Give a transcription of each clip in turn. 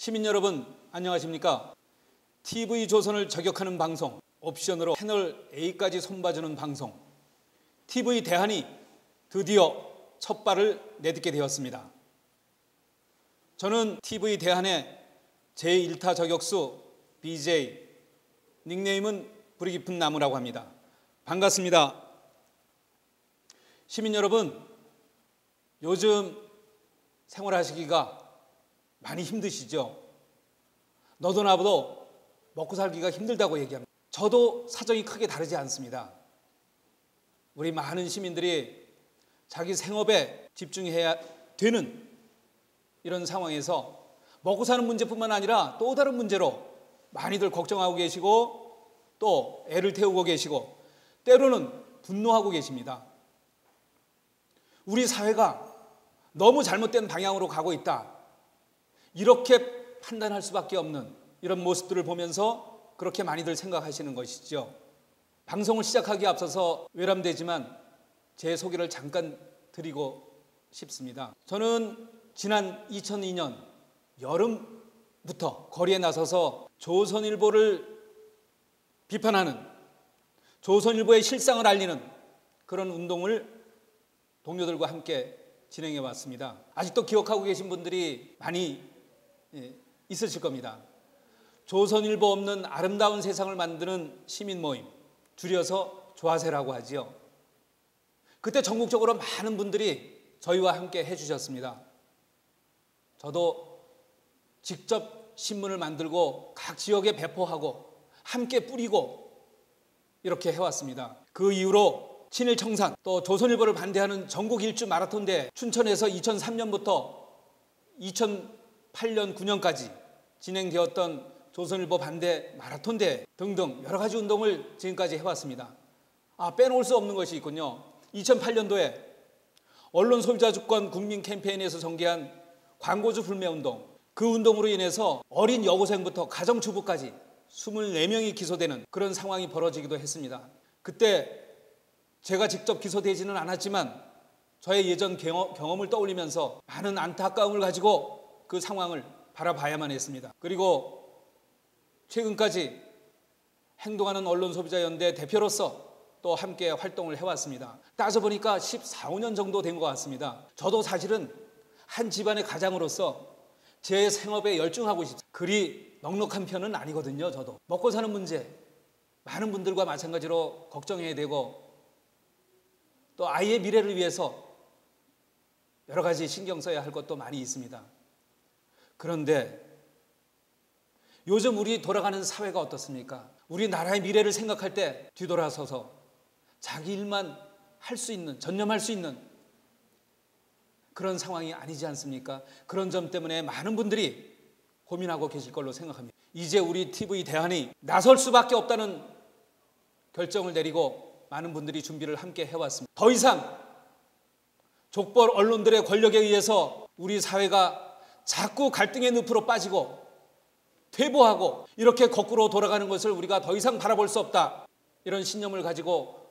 시민 여러분 안녕하십니까? TV조선을 저격하는 방송, 옵션으로 채널 A까지 손봐주는 방송, TV 대한이 드디어 첫 발을 내딛게 되었습니다. 저는 TV 대한의 제1타 저격수 BJ, 닉네임은 불이 깊은 나무라고 합니다. 반갑습니다. 시민 여러분, 요즘 생활하시기가 많이 힘드시죠? 너도 나도 먹고 살기가 힘들다고 얘기합니다. 저도 사정이 크게 다르지 않습니다. 우리 많은 시민들이 자기 생업에 집중해야 되는 이런 상황에서 먹고 사는 문제뿐만 아니라 또 다른 문제로 많이들 걱정하고 계시고 또 애를 태우고 계시고 때로는 분노하고 계십니다. 우리 사회가 너무 잘못된 방향으로 가고 있다, 이렇게 판단할 수밖에 없는 이런 모습들을 보면서 그렇게 많이들 생각하시는 것이죠. 방송을 시작하기에 앞서서 외람되지만 제 소개를 잠깐 드리고 싶습니다. 저는 지난 2002년 여름부터 거리에 나서서 조선일보를 비판하는, 조선일보의 실상을 알리는 그런 운동을 동료들과 함께 진행해 왔습니다. 아직도 기억하고 계신 분들이 많이 있으실 겁니다. 조선일보 없는 아름다운 세상을 만드는 시민 모임, 줄여서 조아세라고 하지요. 그때 전국적으로 많은 분들이 저희와 함께 해주셨습니다. 저도 직접 신문을 만들고 각 지역에 배포하고 함께 뿌리고 이렇게 해왔습니다. 그 이후로 친일 청산, 또 조선일보를 반대하는 전국 일주 마라톤 대회, 춘천에서 2003년부터 2008년, 9년까지 진행되었던 조선일보 반대 마라톤 대회 등등 여러 가지 운동을 지금까지 해왔습니다. 빼놓을 수 없는 것이 있군요. 2008년도에 언론 소비자 주권 국민 캠페인에서 전개한 광고주 불매 운동, 그 운동으로 인해서 어린 여고생부터 가정주부까지 24명이 기소되는 그런 상황이 벌어지기도 했습니다. 그때 제가 직접 기소되지는 않았지만 저의 예전 경험을 떠올리면서 많은 안타까움을 가지고 그 상황을 바라봐야만 했습니다. 그리고 최근까지 행동하는 언론소비자연대 대표로서 또 함께 활동을 해왔습니다. 따져보니까 14, 15년 정도 된 것 같습니다. 저도 사실은 한 집안의 가장으로서 제 생업에 열중하고 싶습니다. 그리 넉넉한 편은 아니거든요. 저도 먹고 사는 문제, 많은 분들과 마찬가지로 걱정해야 되고 또 아이의 미래를 위해서 여러 가지 신경 써야 할 것도 많이 있습니다. 그런데 요즘 우리 돌아가는 사회가 어떻습니까? 우리 나라의 미래를 생각할 때 뒤돌아서서 자기 일만 할 수 있는, 전념할 수 있는 그런 상황이 아니지 않습니까? 그런 점 때문에 많은 분들이 고민하고 계실 걸로 생각합니다. 이제 우리 TV 대한이 나설 수밖에 없다는 결정을 내리고 많은 분들이 준비를 함께 해왔습니다. 더 이상 족벌 언론들의 권력에 의해서 우리 사회가 자꾸 갈등의 늪으로 빠지고 퇴보하고 이렇게 거꾸로 돌아가는 것을 우리가 더 이상 바라볼 수 없다, 이런 신념을 가지고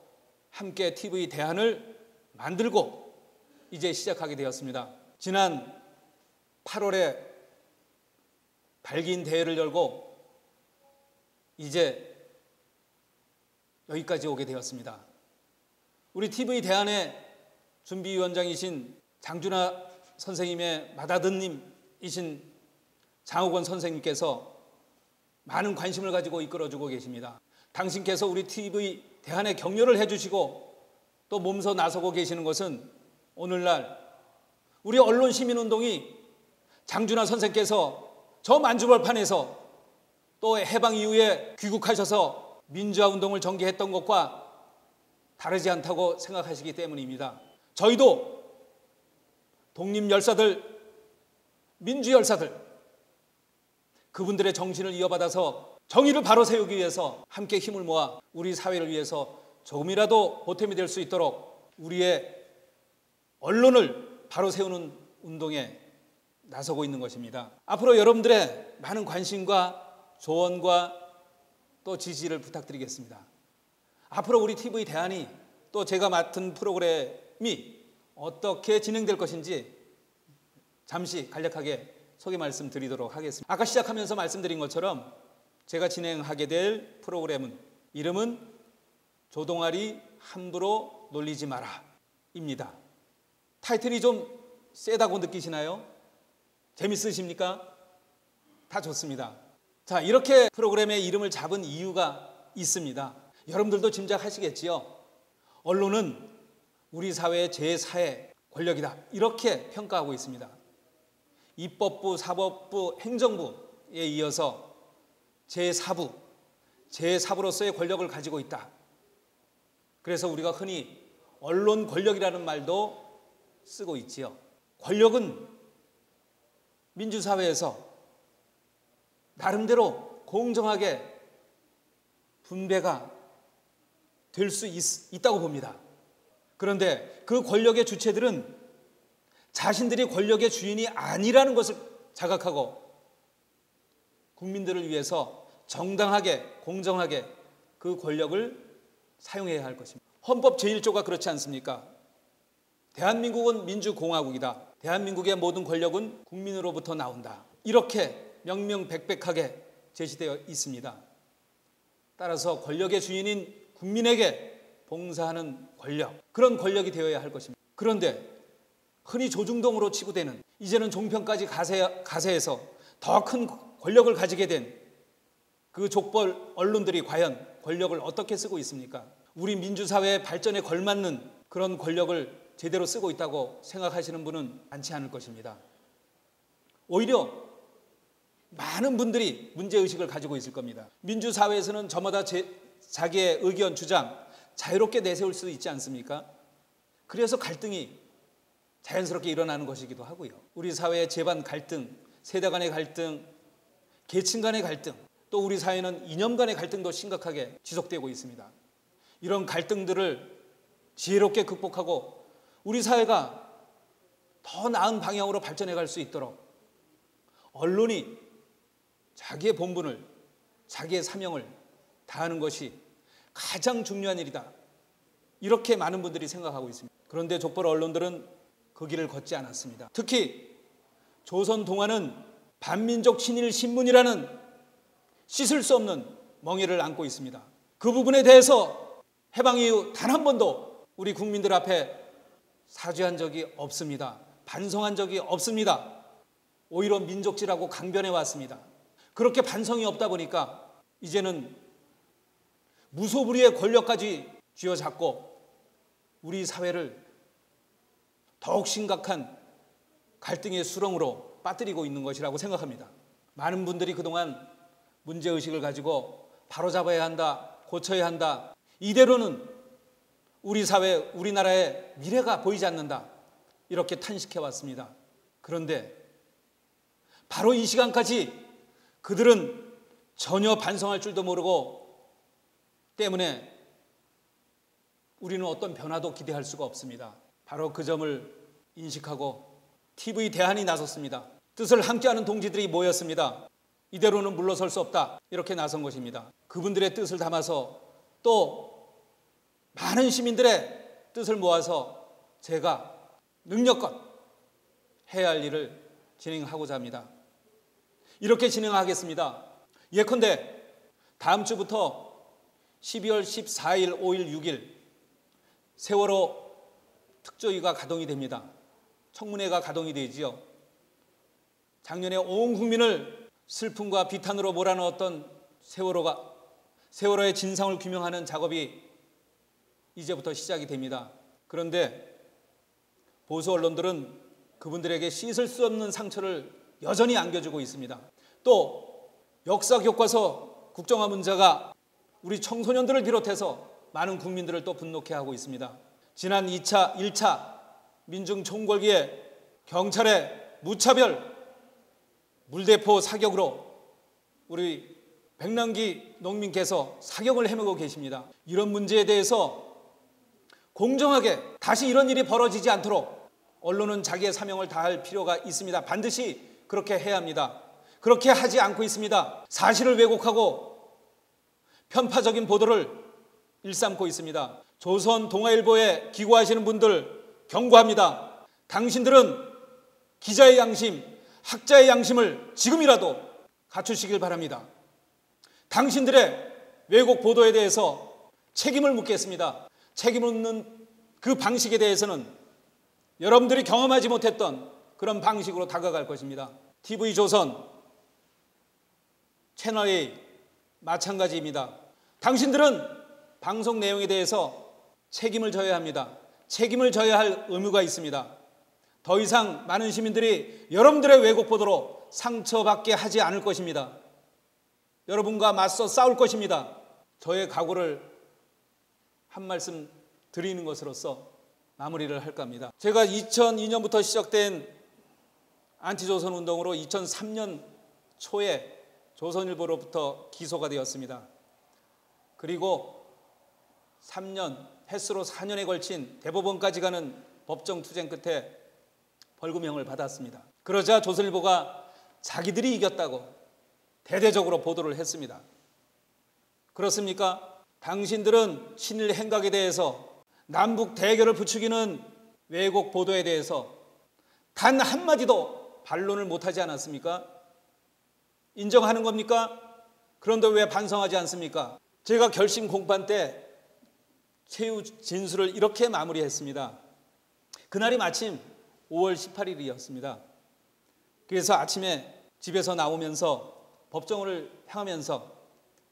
함께 TV 대한을 만들고 이제 시작하게 되었습니다. 지난 8월에 발기인 대회를 열고 이제 여기까지 오게 되었습니다. 우리 TV 대한의 준비위원장이신 장준하 선생님의 맏아드님이신 장욱원 선생님께서 많은 관심을 가지고 이끌어주고 계십니다. 당신께서 우리 TV 대한에 격려를 해주시고 또 몸소 나서고 계시는 것은 오늘날 우리 언론 시민운동이 장준하 선생께서 저 만주벌판에서 또 해방 이후에 귀국하셔서 민주화운동을 전개했던 것과 다르지 않다고 생각하시기 때문입니다. 저희도 독립열사들, 민주열사들, 그분들의 정신을 이어받아서 정의를 바로 세우기 위해서 함께 힘을 모아 우리 사회를 위해서 조금이라도 보탬이 될 수 있도록 우리의 언론을 바로 세우는 운동에 나서고 있는 것입니다. 앞으로 여러분들의 많은 관심과 조언과 또 지지를 부탁드리겠습니다. 앞으로 우리 TV 대한이 또 제가 맡은 프로그램이 어떻게 진행될 것인지 잠시 간략하게 소개 말씀드리도록 하겠습니다. 아까 시작하면서 말씀드린 것처럼 제가 진행하게 될 프로그램은 이름은 조동아리 함부로 놀리지 마라 입니다. 타이틀이 좀 세다고 느끼시나요? 재밌으십니까? 다 좋습니다. 자, 이렇게 프로그램의 이름을 잡은 이유가 있습니다. 여러분들도 짐작하시겠지요? 언론은 우리 사회의 제4의 권력이다, 이렇게 평가하고 있습니다. 입법부, 사법부, 행정부에 이어서 제4부, 제4부로서의 권력을 가지고 있다. 그래서 우리가 흔히 언론 권력이라는 말도 쓰고 있지요. 권력은 민주사회에서 나름대로 공정하게 분배가 될 수 있다고 봅니다. 그런데 그 권력의 주체들은 자신들이 권력의 주인이 아니라는 것을 자각하고 국민들을 위해서 정당하게, 공정하게 그 권력을 사용해야 할 것입니다. 헌법 제1조가 그렇지 않습니까? 대한민국은 민주공화국이다. 대한민국의 모든 권력은 국민으로부터 나온다. 이렇게 명명백백하게 제시되어 있습니다. 따라서 권력의 주인인 국민에게 봉사하는 권력, 그런 권력이 되어야 할 것입니다. 그런데 흔히 조중동으로 치부되는, 이제는 종편까지 가세해서 더 큰 권력을 가지게 된 그 족벌 언론들이 과연 권력을 어떻게 쓰고 있습니까? 우리 민주사회의 발전에 걸맞는 그런 권력을 제대로 쓰고 있다고 생각하시는 분은 많지 않을 것입니다. 오히려 많은 분들이 문제의식을 가지고 있을 겁니다. 민주사회에서는 저마다 자기의 의견, 주장 자유롭게 내세울 수 있지 않습니까? 그래서 갈등이 자연스럽게 일어나는 것이기도 하고요. 우리 사회의 재반 갈등, 세대 간의 갈등, 계층 간의 갈등, 또 우리 사회는 이념 간의 갈등도 심각하게 지속되고 있습니다. 이런 갈등들을 지혜롭게 극복하고 우리 사회가 더 나은 방향으로 발전해 갈 수 있도록 언론이 자기의 본분을, 자기의 사명을 다하는 것이 가장 중요한 일이다, 이렇게 많은 분들이 생각하고 있습니다. 그런데 족벌 언론들은 그 길을 걷지 않았습니다. 특히 조선 동아는 반민족 친일 신문이라는 씻을 수 없는 멍에를 안고 있습니다. 그 부분에 대해서 해방 이후 단 한 번도 우리 국민들 앞에 사죄한 적이 없습니다. 반성한 적이 없습니다. 오히려 민족지라고 강변해 왔습니다. 그렇게 반성이 없다 보니까 이제는 무소불위의 권력까지 쥐어잡고 우리 사회를 더욱 심각한 갈등의 수렁으로 빠뜨리고 있는 것이라고 생각합니다. 많은 분들이 그동안 문제의식을 가지고 바로잡아야 한다, 고쳐야 한다, 이대로는 우리 사회, 우리나라의 미래가 보이지 않는다, 이렇게 탄식해 왔습니다. 그런데 바로 이 시간까지 그들은 전혀 반성할 줄도 모르고 때문에 우리는 어떤 변화도 기대할 수가 없습니다. 바로 그 점을 인식하고 TV 대안이 나섰습니다. 뜻을 함께하는 동지들이 모였습니다. 이대로는 물러설 수 없다, 이렇게 나선 것입니다. 그분들의 뜻을 담아서 또 많은 시민들의 뜻을 모아서 제가 능력껏 해야 할 일을 진행하고자 합니다. 이렇게 진행하겠습니다. 예컨대 다음 주부터 12월 14일, 5일, 6일 세월호 특조위가 가동이 됩니다. 청문회가 가동이 되지요. 작년에 온 국민을 슬픔과 비탄으로 몰아넣었던 세월호의 진상을 규명하는 작업이 이제부터 시작이 됩니다. 그런데 보수 언론들은 그분들에게 씻을 수 없는 상처를 여전히 안겨주고 있습니다. 또 역사 교과서 국정화 문제가 우리 청소년들을 비롯해서 많은 국민들을 또 분노케 하고 있습니다. 지난 1차 민중 총궐기에 경찰의 무차별 물대포 사격으로 우리 백남기 농민께서 사격을 헤매고 계십니다. 이런 문제에 대해서 공정하게 다시 이런 일이 벌어지지 않도록 언론은 자기의 사명을 다할 필요가 있습니다. 반드시 그렇게 해야 합니다. 그렇게 하지 않고 있습니다. 사실을 왜곡하고 편파적인 보도를 일삼고 있습니다. 조선 동아일보에 기고하시는 분들 경고합니다. 당신들은 기자의 양심, 학자의 양심을 지금이라도 갖추시길 바랍니다. 당신들의 왜곡 보도에 대해서 책임을 묻겠습니다. 책임을 묻는 그 방식에 대해서는 여러분들이 경험하지 못했던 그런 방식으로 다가갈 것입니다. TV조선, 채널A 마찬가지입니다. 당신들은 방송 내용에 대해서 책임을 져야 합니다. 책임을 져야 할 의무가 있습니다. 더 이상 많은 시민들이 여러분들의 왜곡 보도로 상처받게 하지 않을 것입니다. 여러분과 맞서 싸울 것입니다. 저의 각오를 한 말씀 드리는 것으로서 마무리를 할까 합니다. 제가 2002년부터 시작된 안티조선 운동으로 2003년 초에 조선일보로부터 기소가 되었습니다. 그리고 3년, 횟수로 4년에 걸친 대법원까지 가는 법정 투쟁 끝에 벌금형을 받았습니다. 그러자 조선일보가 자기들이 이겼다고 대대적으로 보도를 했습니다. 그렇습니까? 당신들은 친일 행각에 대해서 남북 대결을 부추기는 왜곡 보도에 대해서 단 한마디도 반론을 못하지 않았습니까? 인정하는 겁니까? 그런데 왜 반성하지 않습니까? 제가 결심 공판 때 최후 진술을 이렇게 마무리했습니다. 그날이 마침 5월 18일이었습니다. 그래서 아침에 집에서 나오면서 법정을 향하면서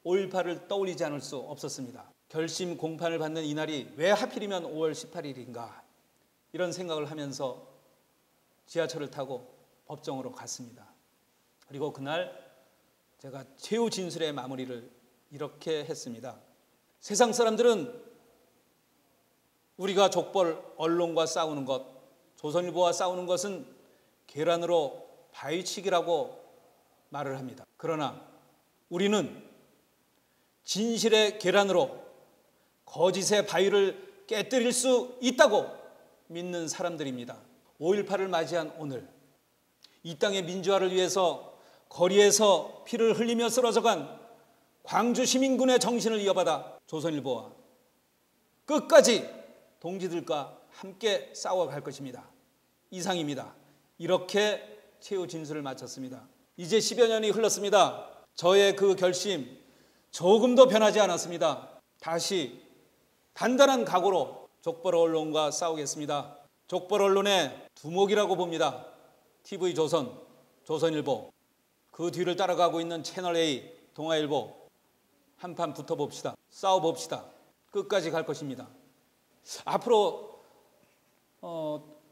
5.18을 떠올리지 않을 수 없었습니다. 결심 공판을 받는 이날이 왜 하필이면 5월 18일인가 이런 생각을 하면서 지하철을 타고 법정으로 갔습니다. 그리고 그날 제가 최후 진술의 마무리를 이렇게 했습니다. 세상 사람들은 우리가 족벌 언론과 싸우는 것, 조선일보와 싸우는 것은 계란으로 바위치기라고 말을 합니다. 그러나 우리는 진실의 계란으로 거짓의 바위를 깨뜨릴 수 있다고 믿는 사람들입니다. 5.18을 맞이한 오늘 이 땅의 민주화를 위해서 거리에서 피를 흘리며 쓰러져간 광주 시민군의 정신을 이어받아 조선일보와 끝까지 동지들과 함께 싸워갈 것입니다. 이상입니다. 이렇게 최후 진술을 마쳤습니다. 이제 10여 년이 흘렀습니다. 저의 그 결심 조금도 변하지 않았습니다. 다시 단단한 각오로 족벌 언론과 싸우겠습니다. 족벌 언론의 두목이라고 봅니다. TV조선, 조선일보, 그 뒤를 따라가고 있는 채널A, 동아일보 한판 붙어봅시다. 싸워봅시다. 끝까지 갈 것입니다. 앞으로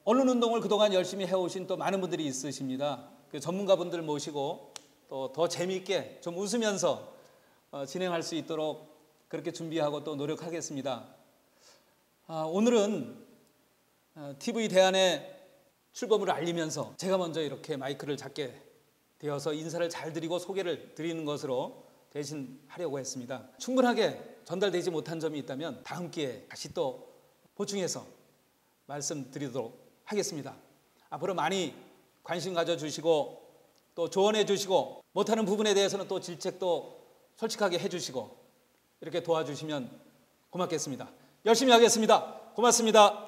언론운동을 그동안 열심히 해오신 또 많은 분들이 있으십니다. 그 전문가분들 모시고 또 더 재미있게 좀 웃으면서 진행할 수 있도록 그렇게 준비하고 또 노력하겠습니다. 오늘은 TV 대안의 출범을 알리면서 제가 먼저 이렇게 마이크를 잡게 되어서 인사를 잘 드리고 소개를 드리는 것으로 대신 하려고 했습니다. 충분하게 전달되지 못한 점이 있다면 다음 기회에 다시 또 보충해서 말씀드리도록 하겠습니다. 앞으로 많이 관심 가져주시고 또 조언해 주시고 못하는 부분에 대해서는 또 질책도 솔직하게 해주시고 이렇게 도와주시면 고맙겠습니다. 열심히 하겠습니다. 고맙습니다.